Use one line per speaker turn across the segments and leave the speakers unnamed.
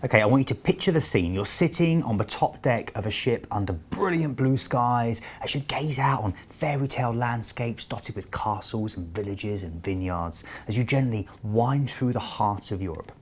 Okay, I want you to picture the scene. You're sitting on the top deck of a ship under brilliant blue skies as you gaze out on fairy tale landscapes dotted with castles and villages and vineyards as you gently wind through the heart of Europe.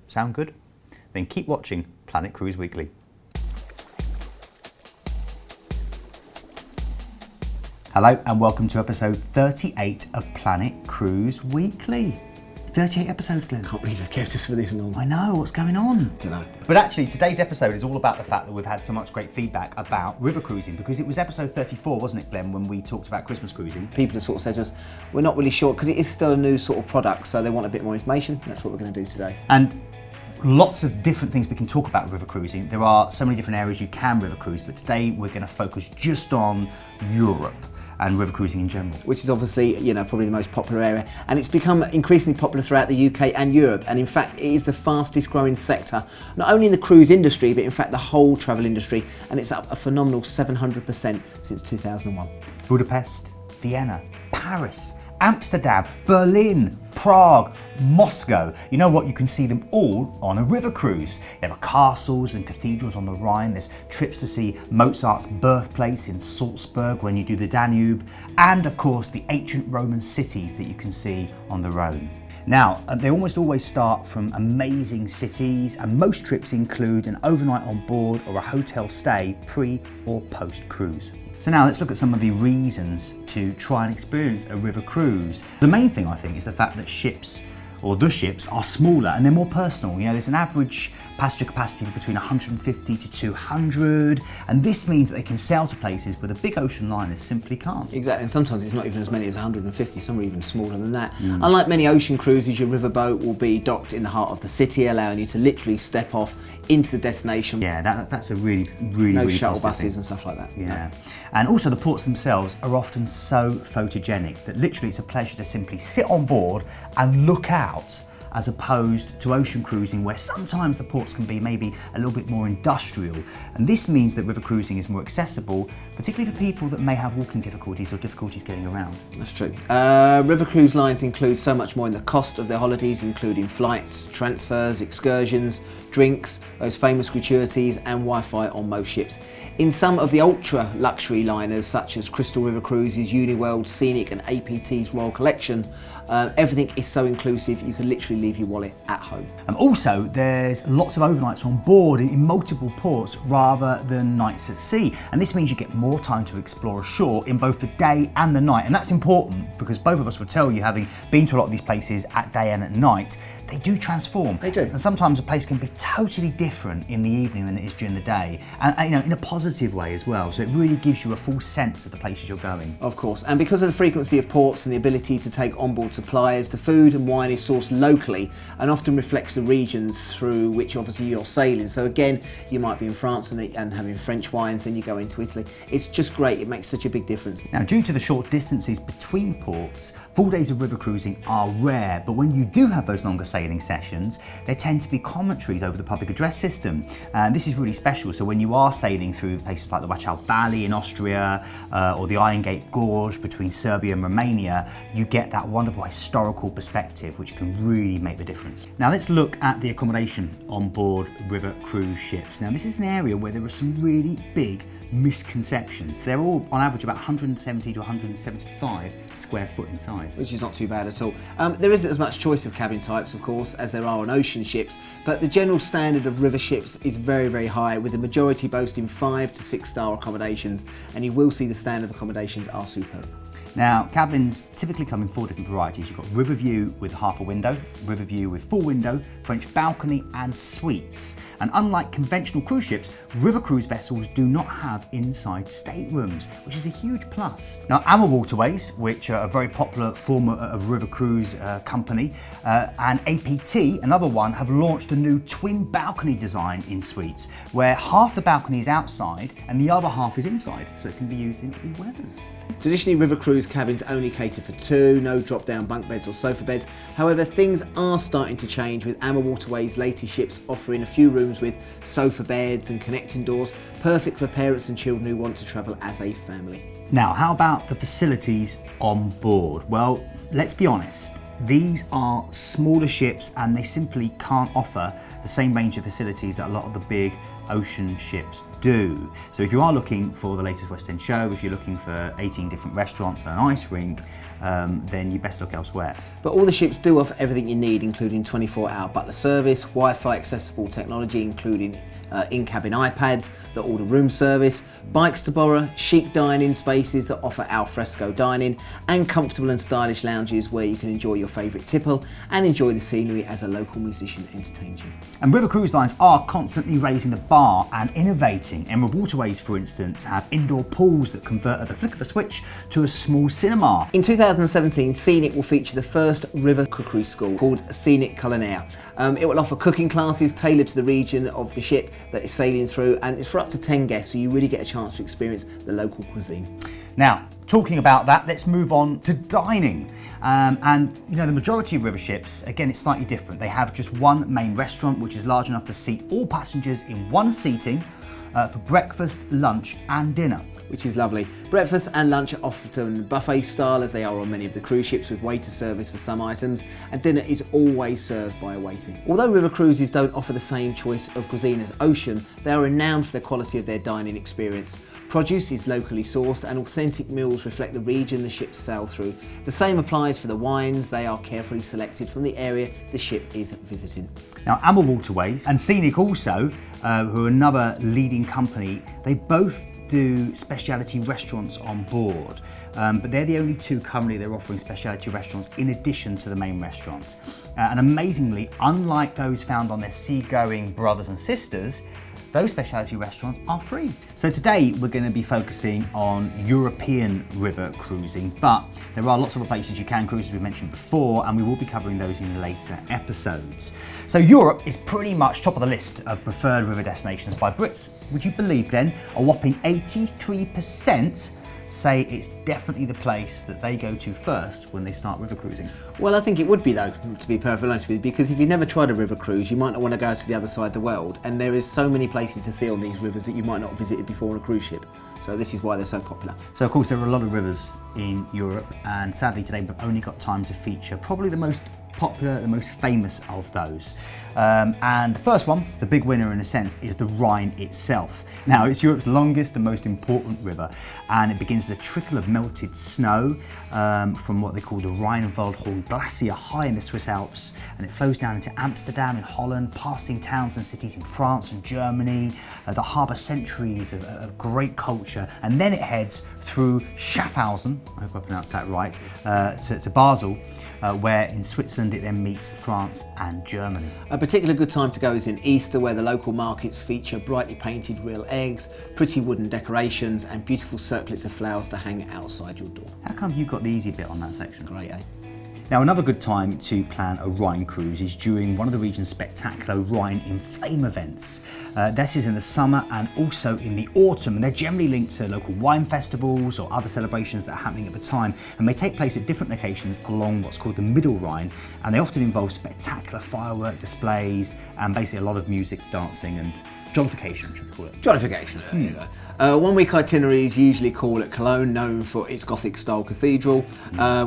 Sound good? Then keep watching Planet Cruise Weekly. Hello and welcome to episode 38 of Planet Cruise Weekly. 38 episodes, Glenn.
Can't believe they've kept us for this long.
I know, what's going on?
Dunno.
But actually, today's episode is all about the fact that we've had so much great feedback about river cruising, because it was episode 34, wasn't it, Glenn, when we talked about Christmas cruising?
People have sort of said to us, we're not really sure, because it is still a new sort of product, so they want a bit more information. That's what we're going to do today.
And lots of different things we can talk about river cruising. There are so many different areas you can river cruise, but today we're going to focus just on Europe and river cruising in general.
Which is obviously, probably the most popular area. And it's become increasingly popular throughout the UK and Europe. And in fact, it is the fastest growing sector, not only in the cruise industry, but in fact the whole travel industry. And it's up a phenomenal 700% since 2001.
Budapest, Vienna, Paris, Amsterdam, Berlin, Prague, Moscow. You know what? You can see them all on a river cruise. There are castles and cathedrals on the Rhine. There's trips to see Mozart's birthplace in Salzburg when you do the Danube. And of course, the ancient Roman cities that you can see on the Rhone. Now, they almost always start from amazing cities, and most trips include an overnight on board or a hotel stay pre or post cruise. So now let's look at some of the reasons to try and experience a river cruise. The main thing, I think, is the fact that the ships are smaller and they're more personal. There's an average passenger capacity of between 150 to 200, and this means that they can sail to places where the big ocean liners simply can't.
Exactly, and sometimes it's not even as many as 150, some are even smaller than that. Unlike many ocean cruises, your riverboat will be docked in the heart of the city, allowing you to literally step off into the destination.
Yeah, that's a really
no shuttle buses and stuff like that.
Yeah, and also the ports themselves are often so photogenic that literally it's a pleasure to simply sit on board and look out, as opposed to ocean cruising where sometimes the ports can be maybe a little bit more industrial. And this means that river cruising is more accessible, particularly for people that may have walking difficulties or difficulties getting around.
That's true. River cruise lines include so much more in the cost of their holidays, including flights, transfers, excursions, drinks, those famous gratuities, and Wi-Fi on most ships. In some of the ultra luxury liners such as Crystal River Cruises, Uniworld, Scenic and APT's Royal Collection, everything is so inclusive you can literally leave your wallet at home.
And also there's lots of overnights on board in multiple ports rather than nights at sea, and this means you get more time to explore ashore in both the day and the night. And that's important because both of us would tell you, having been to a lot of these places at day and at night, they do transform.
They do.
And sometimes a place can be totally different in the evening than it is during the day, and in a positive way as well. So it really gives you a full sense of the places you're going.
Of course, and because of the frequency of ports and the ability to take onboard suppliers, the food and wine is sourced locally and often reflects the regions through which obviously you're sailing. So again, you might be in France and having French wines, then you go into Italy. It's just great, it makes such a big difference.
Now, due to the short distances between ports, full days of river cruising are rare, but when you do have those longer sailing sessions, there tend to be commentaries over the public address system. And this is really special. So when you are sailing through places like the Wachau Valley in Austria or the Iron Gate Gorge between Serbia and Romania, you get that wonderful historical perspective, which can really make the difference. Now let's look at the accommodation on board river cruise ships. Now this is an area where there are some really big misconceptions. They're all on average about 170 to 175 square foot in size.
Which is not too bad at all. There isn't as much choice of cabin types, of course, as there are on ocean ships, but the general standard of river ships is very, very high, with the majority boasting 5 to 6 star accommodations, and you will see the standard accommodations are superb.
Now, cabins typically come in 4 different varieties. You've got river view with half a window, river view with full window, French balcony and suites. And unlike conventional cruise ships, river cruise vessels do not have inside staterooms, which is a huge plus. Now, Amber Waterways, which are a very popular form of river cruise company, and APT, another one, have launched a new twin balcony design in suites, where half the balcony is outside and the other half is inside, so it can be used in all weathers.
Traditionally, river cruise cabins only cater for 2, no drop-down bunk beds or sofa beds. However, things are starting to change, with Amber Waterways' latest ships offering a few rooms with sofa beds and connecting doors, perfect for parents and children who want to travel as a family.
Now, how about the facilities on board? Well, let's be honest, These are smaller ships and they simply can't offer the same range of facilities that a lot of the big ocean ships do. So if you are looking for the latest West End show, if you're looking for 18 different restaurants and an ice rink, then you best look elsewhere.
But all the ships do offer everything you need, including 24-hour butler service, Wi-Fi accessible technology, including in-cabin iPads that order room service, bikes to borrow, chic dining spaces that offer al fresco dining, and comfortable and stylish lounges where you can enjoy your favourite tipple and enjoy the scenery as a local musician entertains you.
And river cruise lines are constantly raising the bar and innovating. Emerald Waterways, for instance, have indoor pools that convert at the flick of a switch to a small cinema.
In 2017, Scenic will feature the first river cookery school called Scenic Culinaire. It will offer cooking classes tailored to the region of the ship that it's sailing through, and it's for up to 10 guests, so you really get a chance to experience the local cuisine.
Now, talking about that, let's move on to dining. And you know, the majority of river ships, again, it's slightly different. They have just one main restaurant, which is large enough to seat all passengers in one seating for breakfast, lunch and dinner.
Which is lovely. Breakfast and lunch are often buffet style, as they are on many of the cruise ships, with waiter service for some items, and dinner is always served by a waiter. Although river cruises don't offer the same choice of cuisine as ocean, they are renowned for the quality of their dining experience. Produce is locally sourced and authentic meals reflect the region the ships sail through. The same applies for the wines. They are carefully selected from the area the ship is visiting.
Now, Emerald Waterways and Scenic also, who are another leading company, they both do specialty restaurants on board, but they're the only two currently that are offering specialty restaurants in addition to the main restaurant. And amazingly, unlike those found on their seagoing brothers and sisters, those specialty restaurants are free. So today we're going to be focusing on European river cruising, but there are lots of other places you can cruise, as we mentioned before, and we will be covering those in later episodes. So Europe is pretty much top of the list of preferred river destinations by Brits. Would you believe then, a whopping 83% say it's definitely the place that they go to first when they start river cruising?
Well, I think it would be, though, to be perfectly honest with you, because if you've never tried a river cruise, you might not want to go to the other side of the world, and there is so many places to see on these rivers that you might not have visited before on a cruise ship. So this is why they're so popular.
So of course there are a lot of rivers in Europe, and sadly today we've only got time to feature probably the most popular, the most famous of those. And the first one, the big winner in a sense, is the Rhine itself. Now, it's Europe's longest and most important river, and it begins as a trickle of melted snow from what they call the Rheinwaldhorn Glacier high in the Swiss Alps, and it flows down into Amsterdam in Holland, passing towns and cities in France and Germany, that harbour centuries of great culture, and then it heads through Schaffhausen, I hope I pronounced that right, to Basel, where in Switzerland it then meets France and Germany.
A particular good time to go is in Easter, where the local markets feature brightly painted real eggs, pretty wooden decorations and beautiful circlets of flowers to hang outside your door.
How come you got the easy bit on that section?
Great, eh?
Now, another good time to plan a Rhine cruise is during one of the region's spectacular Rhine in Flame events. This is in the summer and also in the autumn, and they're generally linked to local wine festivals or other celebrations that are happening at the time, and they take place at different locations along what's called the Middle Rhine, and they often involve spectacular firework displays and basically a lot of music, dancing and jollification, should we call it?
Jollification, there you go. 1 week itineraries usually call at Cologne, known for its Gothic style cathedral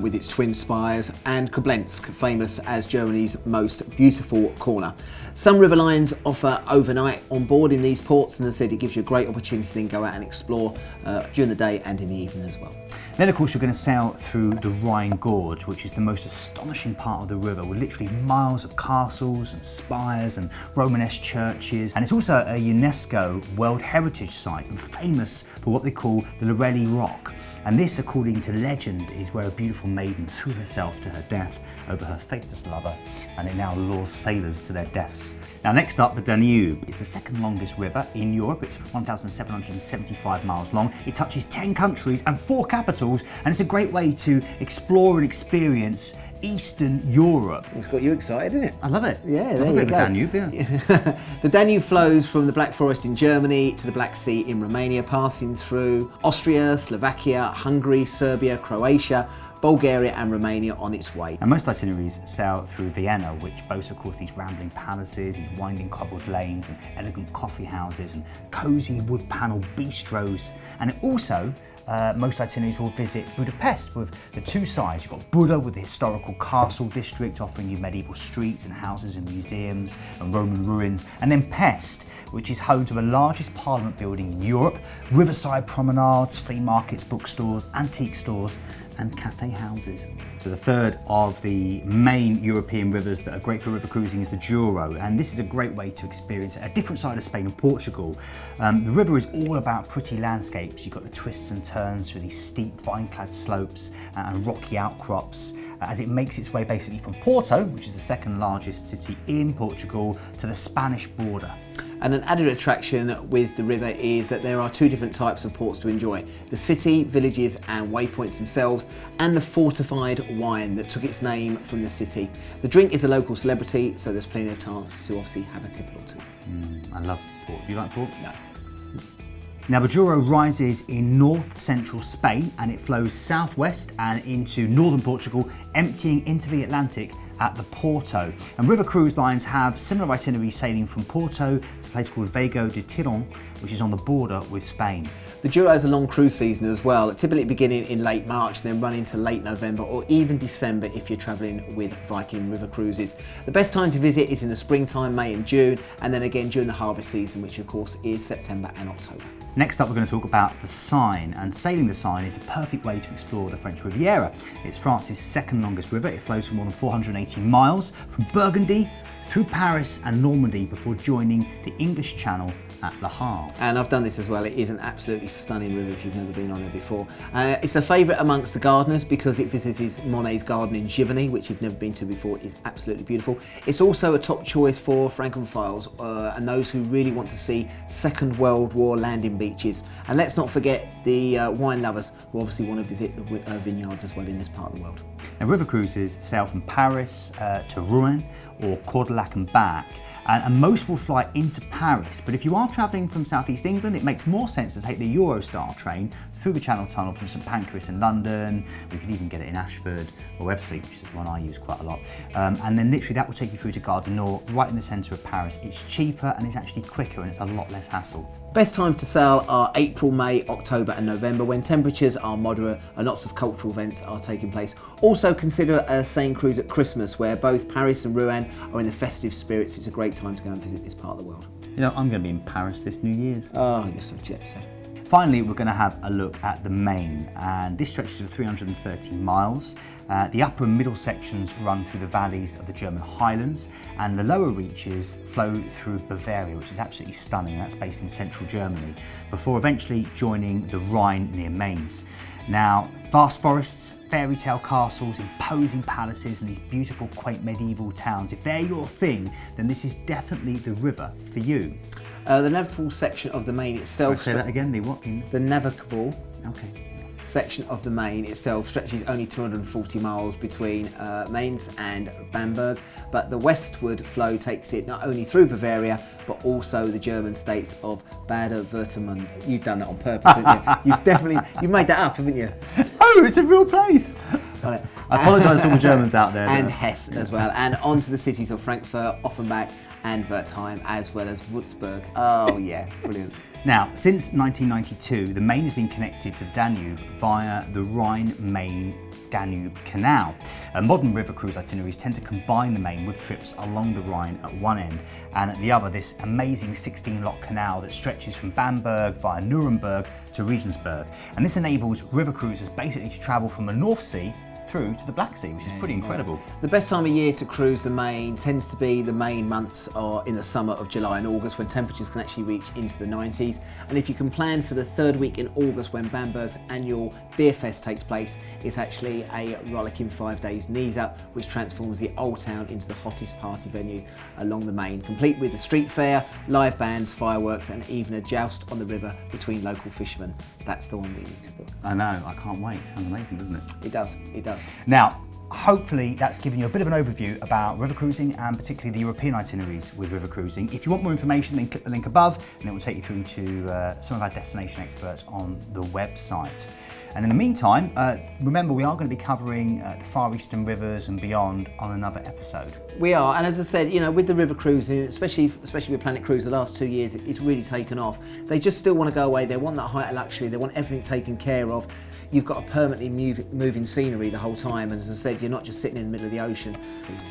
with its twin spires, and Koblenz, famous as Germany's most beautiful corner. Some river lines offer overnight on board in these ports, and as I said, it gives you a great opportunity to then go out and explore during the day and in the evening as well.
Then of course you're going to sail through the Rhine Gorge, which is the most astonishing part of the river, with literally miles of castles and spires and Romanesque churches. And it's also a UNESCO World Heritage Site and famous for what they call the Loreley Rock. And this, according to legend, is where a beautiful maiden threw herself to her death over her faithless lover, and it now lures sailors to their deaths. Now next up, the Danube. It's the second longest river in Europe. It's 1,775 miles long. It touches 10 countries and 4 capitals, and it's a great way to explore and experience Eastern Europe.
It's got you excited, isn't it?
I love it.
Yeah,
I
there
love
you
it,
go.
the Danube, yeah.
The Danube flows from the Black Forest in Germany to the Black Sea in Romania, passing through Austria, Slovakia, Hungary, Serbia, Croatia, Bulgaria and Romania on its way.
And most itineraries sail through Vienna, which boasts, of course, these rambling palaces, these winding cobbled lanes, and elegant coffee houses, and cosy wood panel bistros. And it also, most itineraries will visit Budapest with the two sides. You've got Buda with the historical castle district offering you medieval streets and houses and museums and Roman ruins, and then Pest, which is home to the largest parliament building in Europe, riverside promenades, flea markets, bookstores, antique stores and cafe houses. So the third of the main European rivers that are great for river cruising is the Jura, and this is a great way to experience a different side of Spain and Portugal. The river is all about pretty landscapes. You've got the twists and turns through these steep vine-clad slopes and rocky outcrops as it makes its way basically from Porto, which is the second largest city in Portugal, to the Spanish border.
And an added attraction with the river is that there are two different types of ports to enjoy: the city, villages and waypoints themselves, and the fortified wine that took its name from the city. The drink is a local celebrity, so there's plenty of chance to obviously have a tipple or two.
I love port. Do you like port?
No.
Now the Jura rises in north-central Spain and it flows southwest and into northern Portugal, emptying into the Atlantic at the Porto. And river cruise lines have similar itineraries sailing from Porto to a place called Vego de Tirón, which is on the border with Spain.
The Jura has a long cruise season as well, typically beginning in late March, then running to late November or even December if you're travelling with Viking river cruises. The best time to visit is in the springtime, May and June, and then again during the harvest season, which of course is September and October.
Next up, we're going to talk about the Seine, and sailing the Seine is a perfect way to explore the French Riviera. It's France's second longest river. It flows for more than 480 miles from Burgundy through Paris and Normandy before joining the English Channel at Le Havre.
And I've done this as well. It is an absolutely stunning river if you've never been on there before. It's a favourite amongst the gardeners because it visits Monet's garden in Giverny, which you've never been to before. It's absolutely beautiful. It's also a top choice for Francophiles and those who really want to see Second World War landing beaches. And let's not forget the wine lovers who obviously want to visit the vineyards as well in this part of the world.
Now, river cruises sail from Paris to Rhine or Cordillac and back. And most will fly into Paris, but if you are travelling from southeast England, it makes more sense to take the Eurostar train through the Channel Tunnel from St Pancras in London. We can even get it in Ashford or Ebbsfleet, which is the one I use quite a lot. And then literally that will take you through to Gare du Nord, right in the centre of Paris. It's cheaper and it's actually quicker and it's a lot less hassle.
Best times to sail are April, May, October and November when temperatures are moderate and lots of cultural events are taking place. Also consider a Seine cruise at Christmas where both Paris and Rouen are in the festive spirits. It's a great time to go and visit this part of the world.
You know, I'm going to be in Paris this New Year's.
Oh, you're so jet set.
Finally, we're going to have a look at the Main, and this stretches for 330 miles. The upper and middle sections run through the valleys of the German highlands, and the lower reaches flow through Bavaria, which is absolutely stunning. That's based in central Germany, before eventually joining the Rhine near Mainz. Now, vast forests, fairy tale castles, imposing palaces, and these beautiful, quaint medieval towns. If they're your thing, then this is definitely the river for you.
The navigable section of the Main itself...
Say that again, the what?
The navigable section of the Main itself stretches only 240 miles between Mainz and Bamberg, but the westward flow takes it not only through Bavaria, but also the German states of Baden-Württemberg. You've done that on purpose, haven't you? You've made that up, haven't you?
Oh, it's a real place. I apologise to all the Germans out there.
And Hesse as well, and onto the cities of Frankfurt, Offenbach and Wertheim, as well as Würzburg. Oh yeah, brilliant.
Now, since 1992, the Main has been connected to the Danube via the Rhine-Main-Danube Canal. Modern river cruise itineraries tend to combine the Main with trips along the Rhine at one end, and at the other, this amazing 16-lock canal that stretches from Bamberg via Nuremberg to Regensburg. And this enables river cruisers basically to travel from the North Sea through to the Black Sea, which is pretty incredible.
The best time of year to cruise the Main tends to be the main months or in the summer of July and August when temperatures can actually reach into the 90s. And if you can plan for the third week in August when Bamberg's annual beer fest takes place, it's actually a rollicking 5 days knees up, which transforms the old town into the hottest party venue along the Main, complete with the street fair, live bands, fireworks and even a joust on the river between local fishermen. That's the one we need to book.
I know, I can't wait. Sounds amazing, doesn't it?
It does, it does.
Now, hopefully that's given you a bit of an overview about river cruising and particularly the European itineraries with river cruising. If you want more information, then click the link above and it will take you through to some of our destination experts on the website. And in the meantime, remember we are going to be covering the Far Eastern rivers and beyond on another episode.
We are, and as I said, you know, with the river cruising, especially with Planet Cruise, the last 2 years, it's really taken off. They just still want to go away. They want that height of luxury. They want everything taken care of. You've got a permanently moving scenery the whole time, and as I said, you're not just sitting in the middle of the ocean.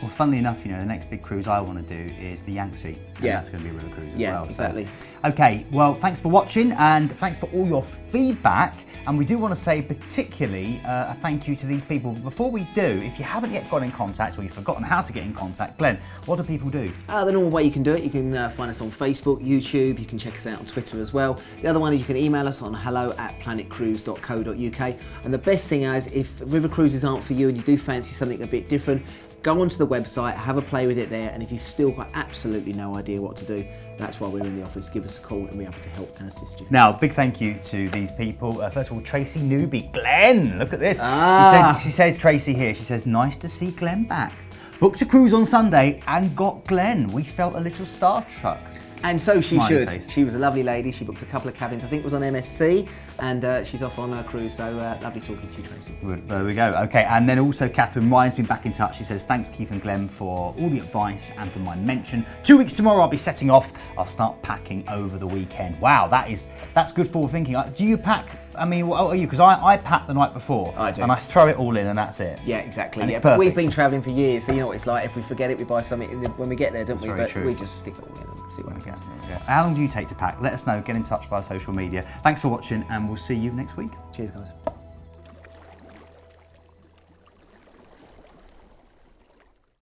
Well, funnily enough, you know, the next big cruise I want to do is the Yangtze, and that's going to be a river cruise as well.
Yeah, exactly.
So, okay, well, thanks for watching, and thanks for all your feedback. And we do want to say particularly a thank you to these people. Before we do, if you haven't yet got in contact or you've forgotten how to get in contact, Glenn, what do people do?
The normal way you can do it, you can find us on Facebook, YouTube, you can check us out on Twitter as well. The other one is you can email us on hello@planetcruise.co.uk. And the best thing is, if river cruises aren't for you and you do fancy something a bit different, go onto the website, have a play with it there, and if you've still got absolutely no idea what to do, that's why we're in the office. Give us a call and we're able to help and assist you.
Now, big thank you to these people. First of all, Tracy Newby. Glenn, look at this. She says, Tracy here, she says, nice to see Glenn back. Booked a cruise on Sunday and got Glenn. We felt a little starstruck.
And so she
Smiley
should.
face.
She was a lovely lady. She booked a couple of cabins. I think it was on MSC, and she's off on her cruise. So lovely talking to you, Tracy.
Good, there we go. Okay, and then also Catherine Ryan's been back in touch. She says, thanks Keith and Glenn for all the advice and for my mention. 2 weeks tomorrow I'll be setting off. I'll start packing over the weekend. Wow, that's good forward thinking. Do you pack? I mean, what are you? Because I pack the night before.
I do.
And I throw it all in and that's it.
Yeah, exactly.
And
Yeah,
it's
but we've
perfect.
been travelling for years, so you know what it's like. If we forget it, we buy something when we get there, don't we?
very
But
true.
we just stick it all in and see what happens.
Yeah. How long do you take to pack? Let us know. Get in touch via social media. Thanks for watching and we'll see you next week.
Cheers, guys.